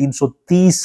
330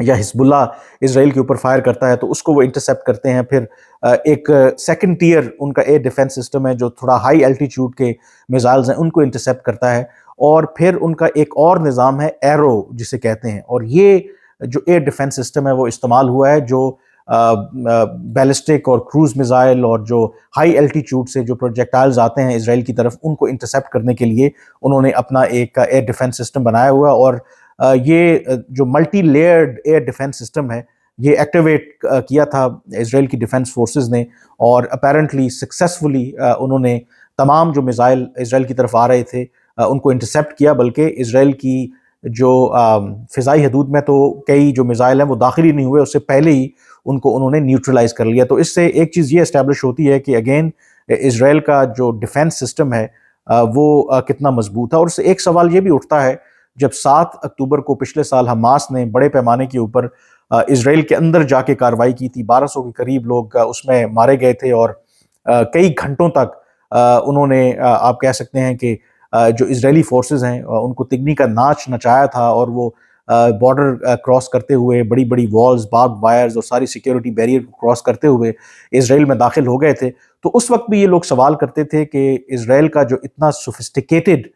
یا حزب اللہ اسرائیل کے اوپر فائر کرتا ہے تو اس کو وہ انٹرسیپٹ کرتے ہیں. پھر ایک سیکنڈ ٹیئر ان کا ایئر ڈیفنس سسٹم ہے جو تھوڑا ہائی الٹیچیوڈ کے میزائلز ہیں ان کو انٹرسیپٹ کرتا ہے. اور پھر ان کا ایک اور نظام ہے ایرو جسے کہتے ہیں, اور یہ جو ایئر ڈیفنس سسٹم ہے وہ استعمال ہوا ہے جو بیلسٹک اور کروز میزائل اور جو ہائی الٹیچیوڈ سے جو پروجیکٹائلز آتے ہیں اسرائیل کی طرف ان کو انٹرسیپٹ کرنے کے لیے انہوں نے اپنا ایک ایئر ڈیفنس سسٹم بنایا ہوا. اور یہ جو multi Laird air defence system ہے یہ ایکٹیویٹ کیا تھا اسرائیل کی ڈیفنس فورسز نے, اور اپیرنٹلی سکسیسفلی انہوں نے تمام جو میزائل اسرائیل کی طرف آ رہے تھے ان کو انٹرسیپٹ کیا. بلکہ اسرائیل کی جو فضائی حدود میں تو کئی جو میزائل ہیں وہ داخل ہی نہیں ہوئے, اس سے پہلے ہی ان کو انہوں نے نیوٹرلائز کر لیا. تو اس سے ایک چیز یہ اسٹیبلش ہوتی ہے کہ اگین اسرائیل کا جو ڈیفنس سسٹم ہے وہ کتنا مضبوط ہے. اور اس سے ایک سوال یہ بھی اٹھتا ہے, جب 7 اکتوبر کو پچھلے سال حماس نے بڑے پیمانے کے اوپر اسرائیل کے اندر جا کے کارروائی کی تھی, 1200 کے قریب لوگ اس میں مارے گئے تھے, اور کئی گھنٹوں تک انہوں نے آپ کہہ سکتے ہیں کہ جو اسرائیلی فورسز ہیں ان کو تگنی کا ناچ نچایا تھا, اور وہ بارڈر کراس کرتے ہوئے بڑی بڑی والز, بارب وائرز اور ساری سیکیورٹی بیریئر کو کراس کرتے ہوئے اسرائیل میں داخل ہو گئے تھے. تو اس وقت بھی یہ لوگ سوال کرتے تھے کہ اسرائیل کا جو اتنا سوفسٹیکیٹڈ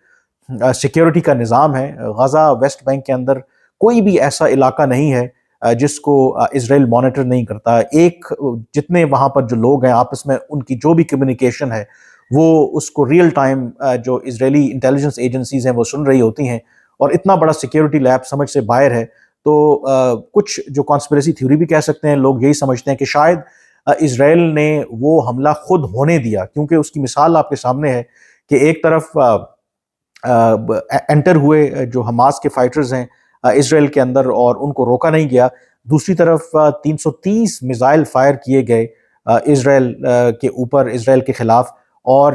سیکیورٹی کا نظام ہے, غزہ ویسٹ بینک کے اندر کوئی بھی ایسا علاقہ نہیں ہے جس کو اسرائیل مانیٹر نہیں کرتا. ایک جتنے وہاں پر جو لوگ ہیں آپس میں ان کی جو بھی کمیونیکیشن ہے وہ اس کو ریئل ٹائم جو اسرائیلی انٹیلیجنس ایجنسیز ہیں وہ سن رہی ہوتی ہیں, اور اتنا بڑا سیکیورٹی لیب سمجھ سے باہر ہے. تو کچھ جو کانسپریسی تھیوری بھی کہہ سکتے ہیں, لوگ یہی سمجھتے ہیں کہ شاید اسرائیل نے وہ حملہ خود ہونے دیا, کیونکہ اس کی مثال آپ کے سامنے ہے کہ ایک طرف انٹر ہوئے جو حماس کے فائٹرز ہیں اسرائیل کے اندر اور ان کو روکا نہیں گیا, دوسری طرف 330 میزائل فائر کیے گئے اسرائیل کے اوپر, اسرائیل کے خلاف, اور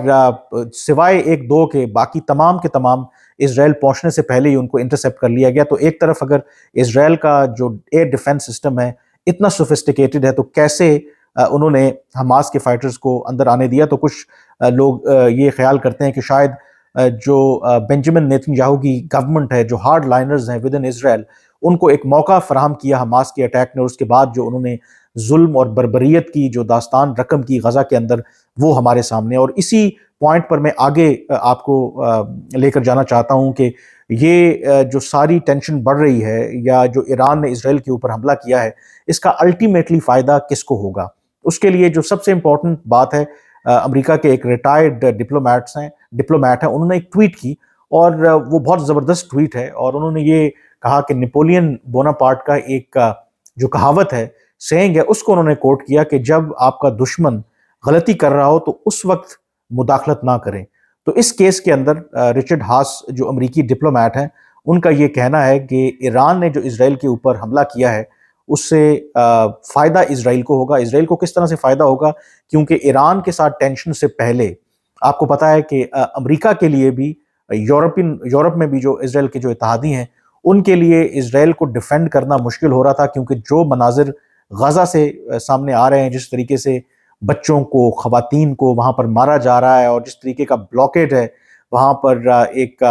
سوائے ایک دو کے باقی تمام کے تمام اسرائیل پہنچنے سے پہلے ہی ان کو انٹرسیپٹ کر لیا گیا. تو ایک طرف اگر اسرائیل کا جو ایئر ڈیفنس سسٹم ہے اتنا سوفسٹیکیٹڈ ہے تو کیسے انہوں نے حماس کے فائٹرز کو اندر آنے دیا؟ تو کچھ لوگ یہ خیال کرتے ہیں کہ شاید جو بنجمن نیتن یاہو کی گورنمنٹ ہے, جو ہارڈ لائنرز ہیں ود ان اسرائیل, ان کو ایک موقع فراہم کیا حماس کے اٹیک نے, اور اس کے بعد جو انہوں نے ظلم اور بربریت کی جو داستان رقم کی غزہ کے اندر وہ ہمارے سامنے. اور اسی پوائنٹ پر میں آگے آپ کو لے کر جانا چاہتا ہوں کہ یہ جو ساری ٹینشن بڑھ رہی ہے یا جو ایران نے اسرائیل کے اوپر حملہ کیا ہے اس کا الٹیمیٹلی فائدہ کس کو ہوگا؟ اس کے لیے جو سب سے امپورٹنٹ بات ہے, امریکہ کے ایک ریٹائرڈ ڈپلومیٹ ہیں, انہوں نے ایک ٹویٹ کی, اور وہ بہت زبردست ٹویٹ ہے, اور انہوں نے یہ کہا کہ نیپولین بوناپارٹ کا ایک جو کہاوت ہے, سینگ ہے, اس کو انہوں نے کوٹ کیا کہ جب آپ کا دشمن غلطی کر رہا ہو تو اس وقت مداخلت نہ کریں. تو اس کیس کے اندر رچرڈ ہاس جو امریکی ڈپلومیٹ ہیں ان کا یہ کہنا ہے کہ ایران نے جو اسرائیل کے اوپر حملہ کیا ہے اس سے فائدہ اسرائیل کو ہوگا. اسرائیل کو کس طرح سے فائدہ ہوگا؟ کیونکہ ایران کے ساتھ ٹینشن سے پہلے آپ کو پتا ہے کہ امریکہ کے لیے بھی, یورپ میں بھی جو اسرائیل کے جو اتحادی ہیں ان کے لیے اسرائیل کو ڈیفینڈ کرنا مشکل ہو رہا تھا, کیونکہ جو مناظر غزہ سے سامنے آ رہے ہیں, جس طریقے سے بچوں کو, خواتین کو وہاں پر مارا جا رہا ہے, اور جس طریقے کا بلاکیڈ ہے وہاں پر, ایک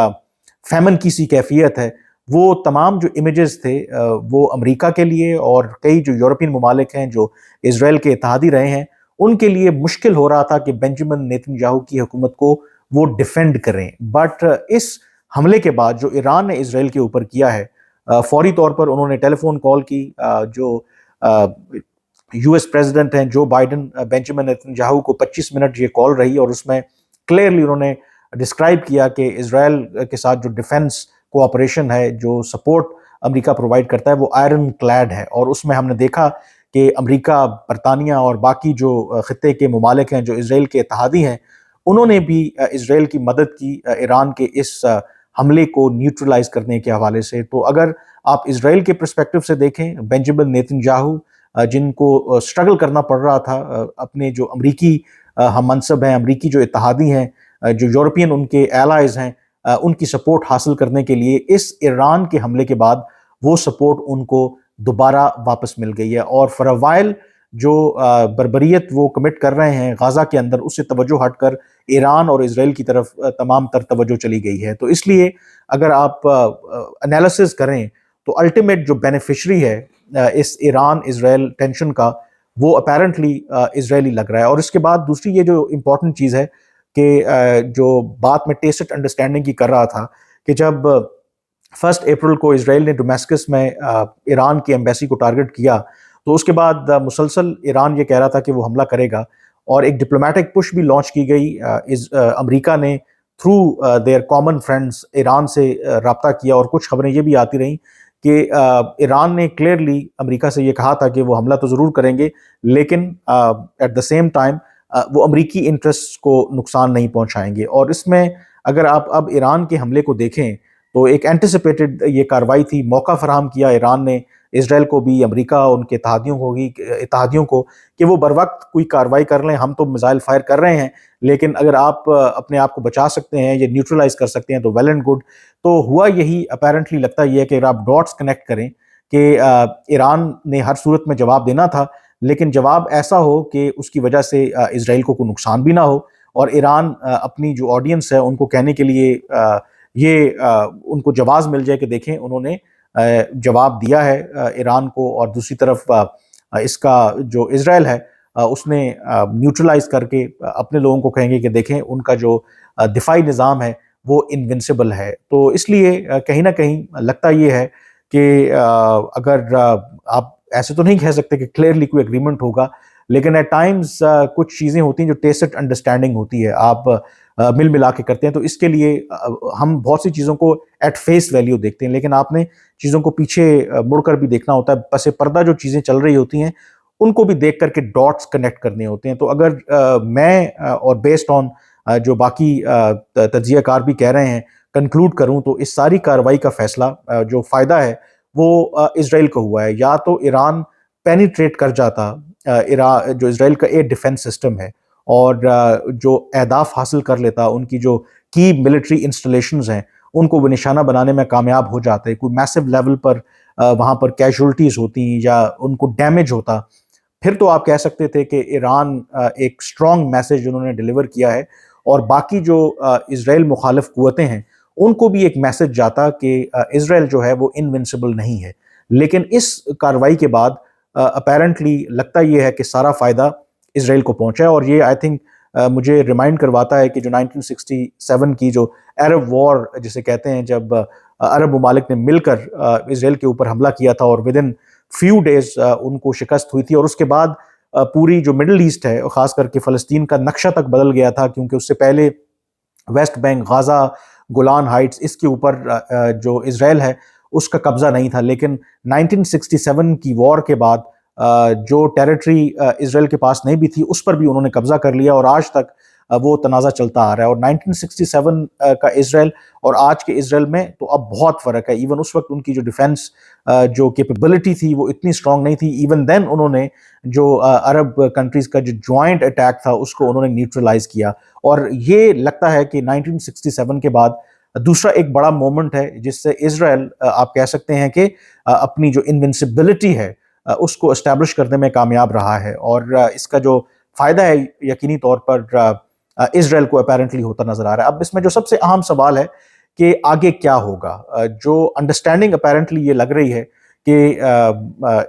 فیمن کی سی کیفیت ہے, وہ تمام جو امیجز تھے وہ امریکہ کے لیے اور کئی جو یورپین ممالک ہیں جو اسرائیل کے اتحادی رہے ہیں ان کے لیے مشکل ہو رہا تھا کہ بنجمن نیتن یاہو کی حکومت کو وہ ڈیفینڈ کریں. بٹ اس حملے کے بعد جو ایران نے اسرائیل کے اوپر کیا ہے, فوری طور پر انہوں نے ٹیلی فون کال کی, جو یو ایس پریزیڈنٹ ہیں Joe Biden, Benjamin Nitin Yahoo کو 25 منٹ یہ کال رہی, اور اس میں کلیئرلی انہوں نے ڈسکرائب کیا کہ اسرائیل کے ساتھ جو ڈیفنس کوآپریشن ہے, جو سپورٹ امریکہ پرووائڈ کرتا ہے وہ آئرن کلیڈ ہے. اور اس میں ہم نے دیکھا کہ امریکہ, برطانیہ اور باقی جو خطے کے ممالک ہیں جو اسرائیل کے اتحادی ہیں انہوں نے بھی اسرائیل کی مدد کی ایران کے اس حملے کو نیوٹرلائز کرنے کے حوالے سے. تو اگر آپ اسرائیل کے پرسپیکٹو سے دیکھیں, بنجمن نیتن یاہو جن کو سٹرگل کرنا پڑ رہا تھا اپنے جو امریکی ہم منصب ہیں, امریکی جو اتحادی ہیں, جو یورپین ان کے ایلائز ہیں, ان کی سپورٹ حاصل کرنے کے لیے اس ایران کے حملے کے بعد وہ سپورٹ ان کو دوبارہ واپس مل گئی ہے. اور فار اے وائل جو بربریت وہ کمٹ کر رہے ہیں غزہ کے اندر, اس سے توجہ ہٹ کر ایران اور اسرائیل کی طرف تمام تر توجہ چلی گئی ہے. تو اس لیے اگر آپ انالیسز کریں تو الٹیمیٹ جو بینیفیشری ہے اس ایران اسرائیل ٹینشن کا وہ اپیرنٹلی اسرائیلی لگ رہا ہے. اور اس کے بعد دوسری یہ جو امپورٹنٹ چیز ہے کہ جو بات میں ٹیسٹ انڈرسٹینڈنگ کی کر رہا تھا کہ جب 1 اپریل کو اسرائیل نے ڈومیسکس میں ایران کی ایمبیسی کو ٹارگٹ کیا تو اس کے بعد مسلسل ایران یہ کہہ رہا تھا کہ وہ حملہ کرے گا, اور ایک ڈپلومیٹک پش بھی لانچ کی گئی. امریکہ نے through their common friends Iran سے رابطہ کیا, اور کچھ خبریں یہ بھی آتی رہیں کہ ایران نے کلیئرلی امریکہ سے یہ کہا تھا کہ وہ حملہ تو ضرور کریں گے لیکن ایٹ دا سیم ٹائم وہ امریکی انٹرسٹ کو نقصان نہیں پہنچائیں گے. اور اس میں اگر آپ اب ایران کے حملے کو دیکھیں تو ایک اینٹیسپیٹڈ یہ کارروائی تھی, موقع فراہم کیا ایران نے اسرائیل کو بھی, امریکہ ان کے اتحادیوں کو کہ وہ بر وقت کوئی کارروائی کر لیں. ہم تو میزائل فائر کر رہے ہیں لیکن اگر آپ اپنے آپ کو بچا سکتے ہیں یا نیوٹرلائز کر سکتے ہیں تو ویل اینڈ گڈ. تو ہوا یہی اپیرنٹلی لگتا یہ ہے کہ اگر آپ ڈاٹس کنیکٹ کریں کہ ایران نے ہر صورت میں جواب دینا تھا لیکن جواب ایسا ہو کہ اس کی وجہ سے اسرائیل کو کوئی نقصان بھی نہ ہو, اور ایران اپنی جو آڈینس ہے ان کو کہنے کے لیے یہ ان کو جواز مل جائے کہ دیکھیں انہوں نے جواب دیا ہے ایران کو, اور دوسری طرف اس کا جو اسرائیل ہے اس نے نیوٹرلائز کر کے اپنے لوگوں کو کہیں گے کہ دیکھیں ان کا جو دفاعی نظام ہے وہ انونسبل ہے. تو اس لیے کہیں نہ کہیں لگتا یہ ہے کہ اگر آپ ایسے تو نہیں کہہ سکتے کہ کلیئرلی کوئی اگریمنٹ ہوگا, لیکن ایٹ ٹائمز کچھ چیزیں ہوتی ہیں جو ٹیسٹ انڈرسٹینڈنگ ہوتی ہے, آپ مل ملا کے کرتے ہیں. تو اس کے لیے ہم بہت سی چیزوں کو ایٹ فیس ویلیو دیکھتے ہیں لیکن آپ نے چیزوں کو پیچھے مڑ کر بھی دیکھنا ہوتا ہے, پس پردہ جو چیزیں چل رہی ہوتی ہیں ان کو بھی دیکھ کر کے ڈاٹس کنیکٹ کرنے ہوتے ہیں. تو اگر میں اور بیسڈ آن جو باقی تجزیہ کار بھی کہہ رہے ہیں کنکلوڈ کروں تو اس ساری کارروائی کا فیصلہ جو فائدہ ہے وہ اسرائیل کو ہوا ہے. یا تو ایران پینیٹریٹ کر جاتا جو اسرائیل کا ایئر ڈیفنس سسٹم ہے اور جو اہداف حاصل کر لیتا, ان کی جو کی ملٹری انسٹالیشنز ہیں ان کو وہ نشانہ بنانے میں کامیاب ہو جاتے, کوئی میسو لیول پر وہاں پر کیجولٹیز ہوتی یا ان کو ڈیمیج ہوتا, پھر تو آپ کہہ سکتے تھے کہ ایران ایک اسٹرانگ میسج انہوں نے ڈیلیور کیا ہے اور باقی جو اسرائیل مخالف قوتیں ہیں ان کو بھی ایک میسج جاتا کہ اسرائیل جو ہے وہ انونسبل نہیں ہے. لیکن اس کارروائی کے بعد اپیرنٹلی لگتا یہ ہے کہ سارا فائدہ اسرائیل کو پہنچا ہے, اور یہ آئی تھنک مجھے ریمائنڈ کرواتا ہے کہ جو 1967 کی جو عرب وار جسے کہتے ہیں, جب عرب ممالک نے مل کر اسرائیل کے اوپر حملہ کیا تھا اور ودن فیو ڈیز ان کو شکست ہوئی تھی, اور اس کے بعد پوری جو مڈل ایسٹ ہے خاص کر کے فلسطین کا نقشہ تک بدل گیا تھا, کیونکہ اس سے پہلے West Bank, Gaza, Golan Heights, اس کے اوپر جو اسرائیل ہے اس کا قبضہ نہیں تھا. لیکن 1967 کی وار کے بعد جو ٹیریٹری اسرائیل کے پاس نہیں بھی تھی اس پر بھی انہوں نے قبضہ کر لیا, اور آج تک وہ تنازع چلتا آ رہا ہے. اور 1967 کا اسرائیل اور آج کے اسرائیل میں تو اب بہت فرق ہے. ایون اس وقت ان کی جو ڈیفنس جو کیپیبلٹی تھی وہ اتنی اسٹرانگ نہیں تھی. ایون دین انہوں نے جو عرب کنٹریز کا جو جوائنٹ اٹیک تھا اس کو انہوں نے نیوٹرلائز کیا, اور یہ لگتا ہے کہ 1967 کے بعد دوسرا ایک بڑا مومنٹ ہے جس سے اسرائیل آپ کہہ سکتے ہیں کہ اپنی جو انونسبلٹی ہے اس کو اسٹیبلش کرنے میں کامیاب رہا ہے, اور اس کا جو فائدہ ہے یقینی طور پر اسرائیل کو اپیرنٹلی ہوتا نظر آ رہا ہے. اب اس میں جو سب سے اہم سوال ہے کہ آگے کیا ہوگا, جو انڈرسٹینڈنگ اپیرنٹلی یہ لگ رہی ہے کہ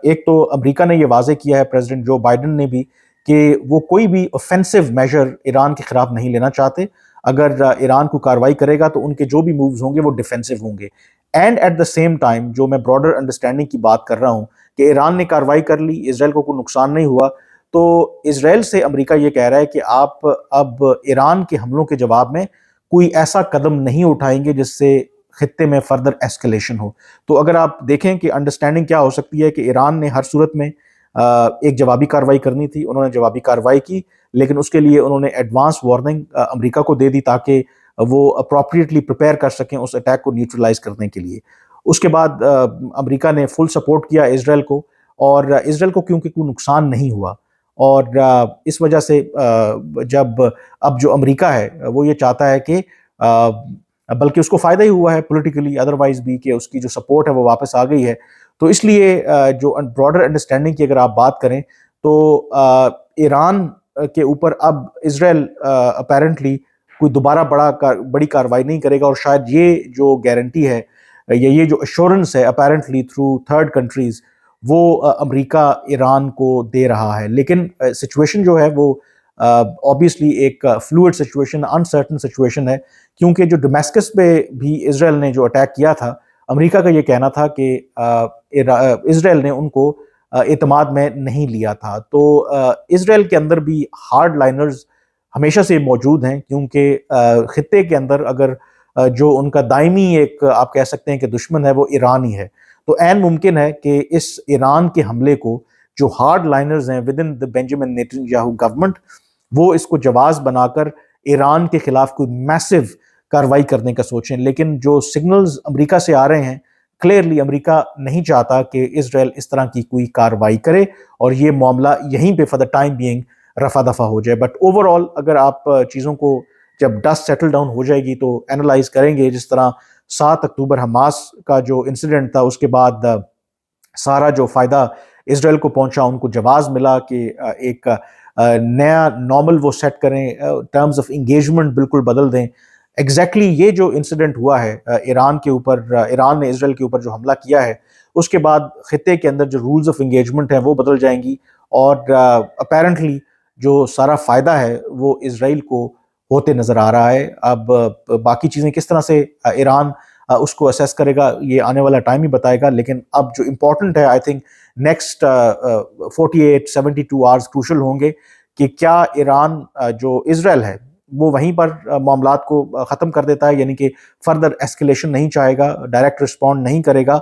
ایک تو امریکہ نے یہ واضح کیا ہے, پریزیڈنٹ جو بائیڈن نے بھی, کہ وہ کوئی بھی اوفینسو میجر ایران کے خلاف نہیں لینا چاہتے. اگر ایران کو کارروائی کرے گا تو ان کے جو بھی مووز ہوں گے وہ ڈیفینسو ہوں گے. And at the same time جو میں براڈر انڈرسٹینڈنگ کی بات کر رہا ہوں کہ ایران نے کارروائی کر لی, اسرائیل کو کوئی نقصان نہیں ہوا, تو اسرائیل سے امریکہ یہ کہہ رہا ہے کہ آپ اب ایران کے حملوں کے جواب میں کوئی ایسا قدم نہیں اٹھائیں گے جس سے خطے میں فردر ایسکلیشن ہو. تو اگر آپ دیکھیں کہ انڈرسٹینڈنگ کیا ہو سکتی ہے کہ ایران نے ہر صورت میں ایک جوابی کارروائی کرنی تھی, انہوں نے جوابی کارروائی کی, لیکن اس کے لیے انہوں نے ایڈوانس وارننگ امریکہ کو دے دی تاکہ وہ اپروپریٹلی پریپیئر کر سکیں اس اٹیک کو نیوٹرلائز کرنے کے لیے. اس کے بعد امریکہ نے فل سپورٹ کیا اسرائیل کو, اور اسرائیل کو کیونکہ کوئی نقصان نہیں ہوا, اور اس وجہ سے جب اب جو امریکہ ہے وہ یہ چاہتا ہے کہ بلکہ اس کو فائدہ ہی ہوا ہے پولیٹیکلی ادروائز بھی کہ اس کی جو سپورٹ ہے وہ واپس آ گئی ہے. تو اس لیے جو براڈر انڈرسٹینڈنگ کی اگر آپ بات کریں تو ایران کے اوپر اب اسرائیل اپیرنٹلی کوئی دوبارہ بڑی کارروائی نہیں کرے گا, اور شاید یہ جو گارنٹی ہے یا یہ جو ایشورنس ہے اپیرنٹلی تھرو تھرڈ کنٹریز وہ امریکہ ایران کو دے رہا ہے. لیکن سچویشن جو ہے وہ obviously ایک فلوئڈ سچویشن، انسرٹن سچویشن ہے، کیونکہ جو ڈومیسکس پہ بھی اسرائیل نے جو اٹیک کیا تھا، امریکہ کا یہ کہنا تھا کہ اسرائیل نے ان کو اعتماد میں نہیں لیا تھا. تو اسرائیل کے اندر بھی ہارڈ لائنرز ہمیشہ سے موجود ہیں، کیونکہ خطے کے اندر اگر جو ان کا دائمی ایک آپ کہہ سکتے ہیں کہ دشمن ہے وہ ایران ہی ہے، تو عین ممکن ہے کہ اس ایران کے حملے کو جو ہارڈ لائنرز ہیں with in the Benjamin Netanyahu government, وہ اس کو جواز بنا کر ایران کے خلاف کوئی میسو کارروائی کرنے کا سوچیں. لیکن جو سگنلز امریکہ سے آ رہے ہیں، کلیئرلی امریکہ نہیں چاہتا کہ اسرائیل اس طرح کی کوئی کارروائی کرے اور یہ معاملہ یہیں پہ فار دا ٹائم بینگ رفع دفع ہو جائے. بٹ اوور آل اگر آپ چیزوں کو جب ڈسٹ سیٹل ڈاؤن ہو جائے گی تو اینالائز کریں گے، جس طرح 7 اکتوبر حماس کا جو انسیڈنٹ تھا، اس کے بعد سارا جو فائدہ اسرائیل کو پہنچا، ان کو جواز ملا کہ ایک نیا نارمل وہ سیٹ کریں، ٹرمز آف انگیجمنٹ بالکل بدل دیں. ایگزیکٹلی یہ جو انسیڈنٹ ہوا ہے ایران کے اوپر، ایران نے اسرائیل کے اوپر جو حملہ کیا ہے، اس کے بعد خطے کے اندر جو رولز آف انگیجمنٹ ہیں وہ بدل جائیں گی، اور اپیرنٹلی جو سارا فائدہ ہے وہ اسرائیل کو ہوتے نظر آ رہا ہے. اب باقی چیزیں کس طرح سے ایران اس کو اسیس کرے گا یہ آنے والا ٹائم ہی بتائے گا. لیکن اب جو امپورٹنٹ ہے، I think next 48-72 hours crucial ہوں گے کہ کیا ایران جو اسرائیل ہے وہ وہیں پر معاملات کو ختم کر دیتا ہے، یعنی کہ فردر ایسکیلیشن نہیں چاہے گا، ڈائریکٹ رسپونڈ نہیں کرے گا.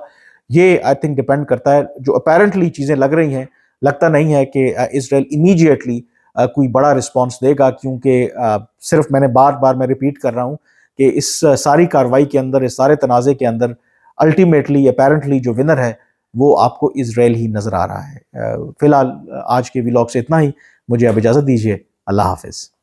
یہ آئی تھنک ڈپینڈ کرتا ہے. جو اپیرنٹلی چیزیں لگ رہی ہیں، لگتا نہیں ہے کہ اسرائیل امیڈیٹلی کوئی بڑا رسپانس دے گا، کیونکہ صرف میں بار بار میں ریپیٹ کر رہا ہوں کہ اس ساری کارروائی کے اندر، اس سارے تنازع کے اندر الٹیمیٹلی اپیرنٹلی جو ونر ہے وہ آپ کو اسرائیل ہی نظر آ رہا ہے. فی الحال آج کے ویلاگ سے اتنا ہی. مجھے اب اجازت دیجیے. اللہ حافظ.